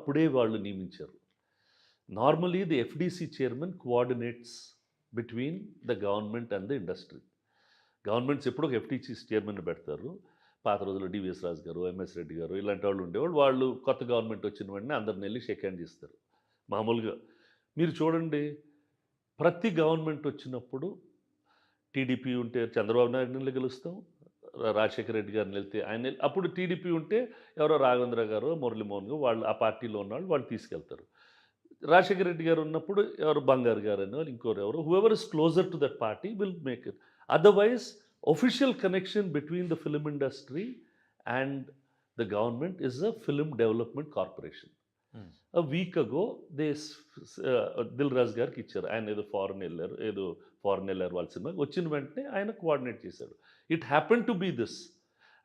అప్పుడే వాళ్ళు నియమించారు. Normally the FDC chairman coordinates between the government and the industry. Governments ఎప్పుడూ ఒక ఎఫ్‌డిసి చైర్మన్‌ని పెడతారు. పాత రోజుల్లో డివిఎస్ రాజు గారు, ఎంఎస్ రెడ్డి గారు ఇలాంటి వాళ్ళు ఉండేవాళ్ళు. వాళ్ళు కొత్త గవర్నమెంట్ వచ్చిన వెంటనే అందరిని వెళ్లి షేక్ హ్యాండ్ ఇస్తారు. మామూలుగా మీరు చూడండి, ప్రతి గవర్నమెంట్ వచ్చినప్పుడు టీడీపీ ఉంటే చంద్రబాబు నాయుడుని గెలుస్తాం. రాజశేఖర రెడ్డి గారిని వెళ్తే ఆయన అప్పుడు టీడీపీ ఉంటే ఎవరో రాఘవేంద్ర గారు, మురళీమోహన్ గారు వాళ్ళు ఆ పార్టీలో ఉన్నవాళ్ళు వాళ్ళు తీసుకెళ్తారు. రాజశేఖర రెడ్డి గారు ఉన్నప్పుడు ఎవరు బంగారు గారనో ఇంకోరు ఎవరు whoever is closer to that party will make it. Otherwise official connection between the film industry and the government is a film development corporation. A week ago they Dil Raju గారికి ఇచ్చారు. ఆయన ఏదో ఫారెన్ వెళ్ళారు వాళ్ళ సినిమా వచ్చిన వెంటనే ఆయన కోఆర్డినేట్ చేశాడు. It happen to be this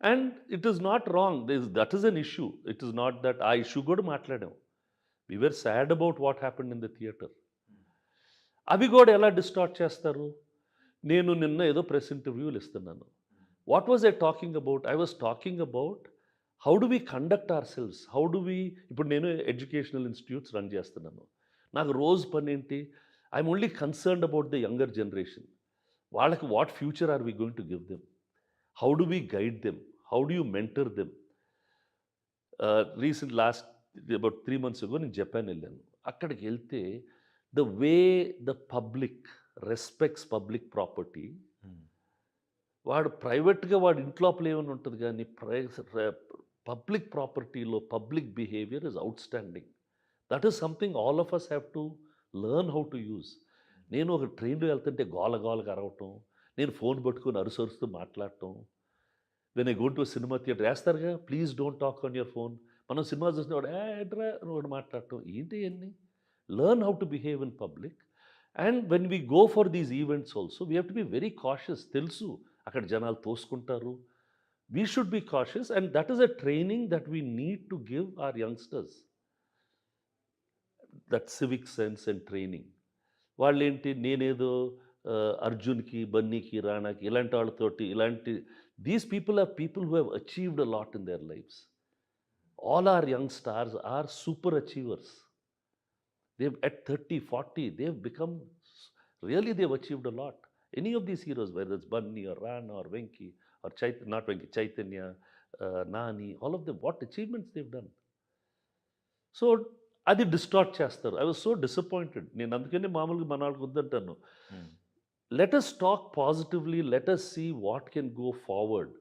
and it is not wrong. That is an issue. It is not that ఆ ఇష్యూ కూడా మాట్లాడాం. We were sad about what happened in the theatre. అవి కూడా ఎలా డిస్టార్ట్ చేస్తారు? నేను నిన్న ఏదో ప్రెస్ ఇంటర్వ్యూలు ఇస్తున్నాను. What was I talking about? I was talking about how do we conduct hour selves, how do we. ఇప్పుడు నేను ఎడ్యుకేషనల్ ఇన్స్టిట్యూట్స్ రన్ చేస్తున్నాను. నాకు రోజు పని ఏంటి? I'm only concerned about the younger generation. వాళ్ళకి what future are we going to give them? How do we guide them? How do you mentor them? Last about 3 months ago నేను Japan వెళ్ళాను. అక్కడికి వెళ్తే the way the public respects public property, వాడు ప్రైవేట్గా వాడు ఇంట్లోపల ఏమైనా ఉంటుంది కానీ పబ్లిక్ ప్రాపర్టీలో public behaviour is outstanding. That is something all of us have to learn how to use. నేను ఒక ట్రైన్లో వెళ్తుంటే గోలగోలగా అరవటం, నేను ఫోన్ పట్టుకొని అరుసరుస్తూ మాట్లాడటం. When I go to cinema theatre వేస్తారుగా, please don't talk on your phone. మనం సినిమా చూసిన వాడు ఎట్రా వాడు మాట్లాడటం ఏంటి అన్నీ. Learn how to behave in public. And when we go for these events also we have to be very cautious. తెలుసు అక్కడ జనాలు తోసుకుంటారు. We should be cautious and that is a training that we need to give our youngsters. That civic sense and training. వాళ్ళేంటి నేనేదో అర్జున్కి, బన్నీకి, రాణాకి ఇలాంటి వాళ్ళతోటి these people are people who have achieved a lot in their lives. All are young stars are super achievers. They've at 30, 40, they've become, really they've achieved a lot. Any of these heroes, whether it's Bunny or Rana or Venki or Chaitanya, Nani, all of them, what achievements they've done. So, అది distort చేస్తారు. I was so disappointed. నేను అందుకనే మామూలుగా మన వాళ్ళకి వద్దంటాను. Let us talk positively, let us see what can go forward.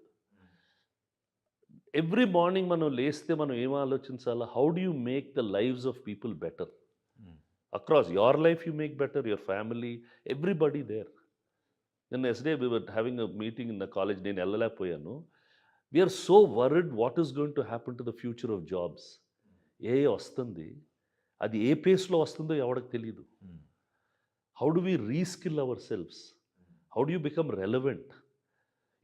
Every morning మనం లేస్తే మనం ఏం ఆలోచించాలా? How do you make the lives of people better? Across your life you make better, your family, everybody there. Then yesterday we were having a meeting in the college. నేను వెళ్ళలేకపోయాను. We are so worried what is going to happen to the future of jobs. ఏ వస్తుంది, అది ఏ పేస్లో వస్తుందో ఎవరికి తెలియదు. How do we reskill ourselves? How do you become relevant?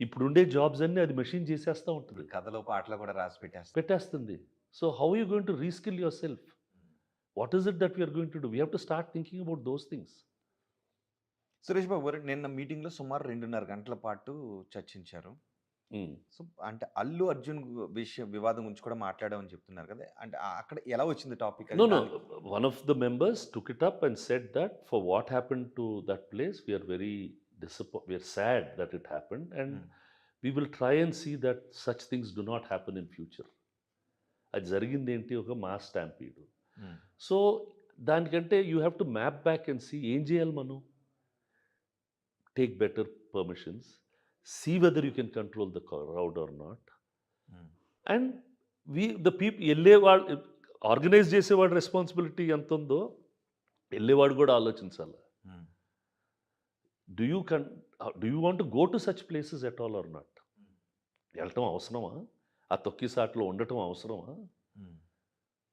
ఇప్పుడుండే jobs అన్నీ అది machine చేసేస్తూ ఉంటుంది, కథలో పాటలు కూడా రాసి పెట్టేస్తుంది. So how you going to reskill your self? What is it that we are going to do? We have to start thinking about those things. Suresh Babu గారు, నిన్న మీటింగ్లో సుమారు 2.5 గంటల పాటు చర్చించారు. సో అంటే అల్లు అర్జున్ వివాదం గురించి కూడా మాట్లాడామని చెప్తున్నారు కదా, అంటే అక్కడ ఎలా వచ్చింది topic? No. One of the members took it up and said that for what happened to that place, we are very disappointed. We are sad that it happened, and we will try and see that such things do not happen in future. అది జరిగింది ఏంటి? ఒక mass stampede. So దానికంటే you have to map back and see ఏం చేయాలి మనం. Take better permissions, see whether you can control the crowd or not. And the people వెళ్ళేవాడు, organise చేసేవాడు రెస్పాన్సిబిలిటీ ఎంత ఉందో వెళ్ళేవాడు కూడా ఆలోచించాలి. Do you want to go to such places at all or not? వెళ్ళటం అవసరమా? ఆ తొక్కిసాట్లో ఉండటం అవసరమా?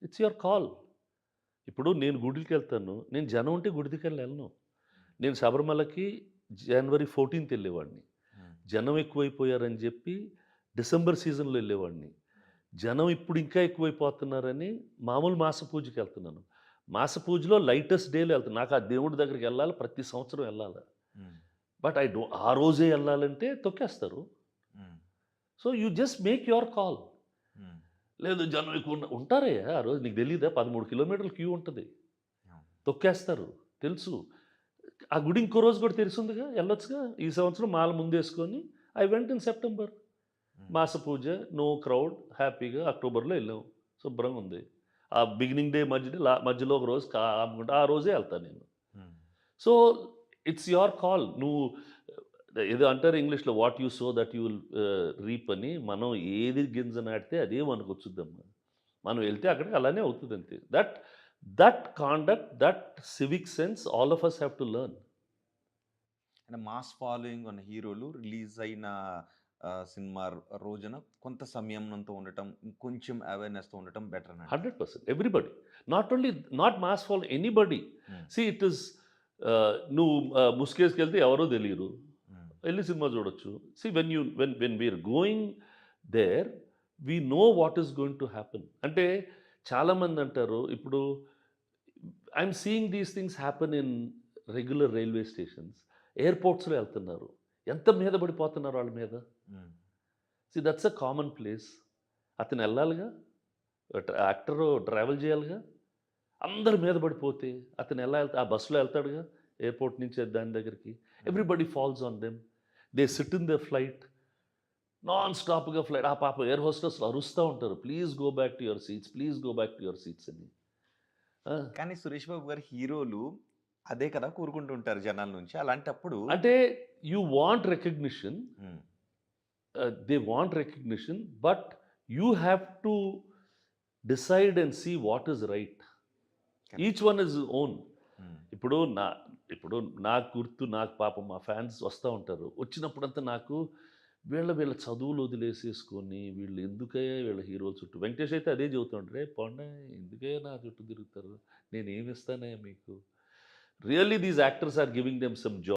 It's your call. ఇప్పుడు నేను గుడికి వెళ్తాను, నేను జనం ఉంటే గుడికి వెళ్ళను. నేను శబరిమలకి January 14th వెళ్ళేవాడిని. జనం ఎక్కువైపోయారని చెప్పి డిసెంబర్ సీజన్లో వెళ్ళేవాడిని. జనం ఇప్పుడు ఇంకా ఎక్కువైపోతున్నారని మామూలు మాస పూజకి వెళ్తున్నాను. మాస పూజలో లైటెస్ట్ డేలో వెళ్తాను. నాకు ఆ దేవుడి దగ్గరికి వెళ్ళాలి, ప్రతి సంవత్సరం వెళ్ళాలి. బట్ ఆ రోజే వెళ్ళాలంటే తొక్కేస్తారు. So you just make your call. లేదు జనం ఎక్కువ ఉంటారే ఆ రోజు నీకు తెలీదా 13 కిలోమీటర్ల క్యూ ఉంటుంది. తొక్కేస్తారు తెలుసు. ఆ గుడి ఇంకో రోజు కూడా తెరిసుందిగా వెళ్ళొచ్చుగా. ఈ సంవత్సరం మాల ముందేసుకొని ఐ వెంట్ ఇన్ సెప్టెంబర్. మాస పూజ, నో క్రౌడ్ హ్యాపీగా అక్టోబర్‌లో ఎళ్ళాం. శుభ్రంగా ఉంది. ఆ బిగినింగ్ డే మధ్యలో ఒక రోజు కాముకుంటే ఆ రోజే ఎళ్తా నేను. So, it's your call. నువ్వు ఏదో అంటారు ఇంగ్లీష్‌లో what you so that you will reap అని. మనం ఏది గింజ నాటితే అదే మనకొచ్చుద్దమ్మా. మనం వెళ్తే అక్కడికి అలానే అవుతదంతే. That conduct, that civic sense all of us have to learn. అంటే మాస్ ఫాలోయింగ్ ఉన్న హీరోలు రిలీజ్ అయిన సినిమా రోజున కొంత సంయమనంతో ఉండటం, ఇంకొంచెం అవేర్‌నెస్‌తో ఉండటం బెటర్ అని అంటారు. 100% everybody. Not mass follow anybody. Hmm. See it is నువ్వు ముసుగేసుకెళ్తే ఎవరో తెలీరు. హ్మ్. ఎళ్లి సినిమా చూడొచ్చు. See when we're going there we know what is going to happen. అంటే చాలామంది అంటారు ఇప్పుడు I'm seeing these things happen in regular railway stations. ఎయిర్‌పోర్ట్స్‌లో ఎళ్తున్నారు. ఎంత మీద పడిపోతున్నారు వాళ్ళ మీద. Hmm. See that's a common place. అతను ఎళ్ళాలిగా. యాక్టరు ట్రావెల్ చేయాలిగా. అందరి మీద పడిపోతే అతను ఎలా ఆ బస్సులో వెళ్తాడుగా ఎయిర్‌పోర్ట్ నుంచి దాని దగ్గరికి. Everybody falls on them. They sit in the flight. Non స్టాప్‌గా ఫ్లైట్. ఆ పాపం ఎయిర్ హోస్టెస్‌లు అరుస్తా ఉంటారు. Please go back to your seats. Please go back to your seats అని. ఆ! కానీ 'సురేష్ బాబు' గారి హీరోలు అదే కదా కోరుకుంటూ ఉంటారు జనాల నుంచి. అలాంటప్పుడు అంటే you want recognition. Hmm. They want recognition. But you have to decide and see what is right. Correct. Each one is own. Hmm. ఇప్పుడు ఇప్పుడు నాకు గుర్తు నాకు పాపం మా ఫ్యాన్స్ వస్తూ ఉంటారు. వచ్చినప్పుడంతా నాకు వీళ్ళ చదువులు వదిలేసేసుకొని వీళ్ళు ఎందుకయ్యా వీళ్ళ హీరోల చుట్టూ వెంకటేష్ అయితే అదే చెబుతూ ఉంటాడు. "రేయ్ పోండి ఎందుకయ్యా నా చుట్టూ తిరుగుతారు? నేనేమి ఇస్తానయ్యా మీకు? Really these actors are giving them some job."